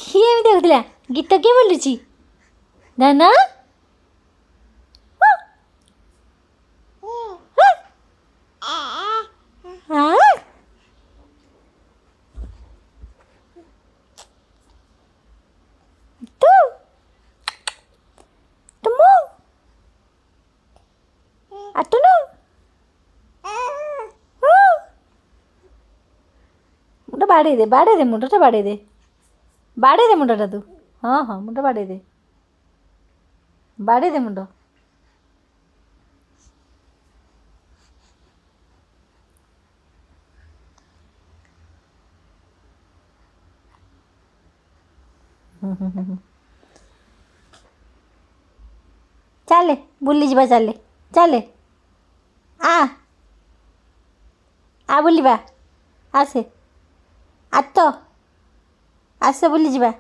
କିଏ ଏମିତି ହେଉଥିଲା? ଗୀତ କିଏ ବୋଲୁଛି? ଧନ ହଁ ତୁ ତୁମ ଆତୁନୁ ମୁଣ୍ଡ ବାଡ଼େଇ ଦେ ମୁଣ୍ଡଟା ବାଡ଼େଇ ଦେ ମୁଣ୍ଡଟା ତୁ। ହଁ ହଁ ମୁଣ୍ଡ ବାଡ଼େଇ ଦେ ମୁଣ୍ଡ। ଚାଲେ ବୁଲିଯିବା, ଚାଲେ ଆ ବୁଲିବା, ଆସେ ଆସ ବୁଲିଯିବା।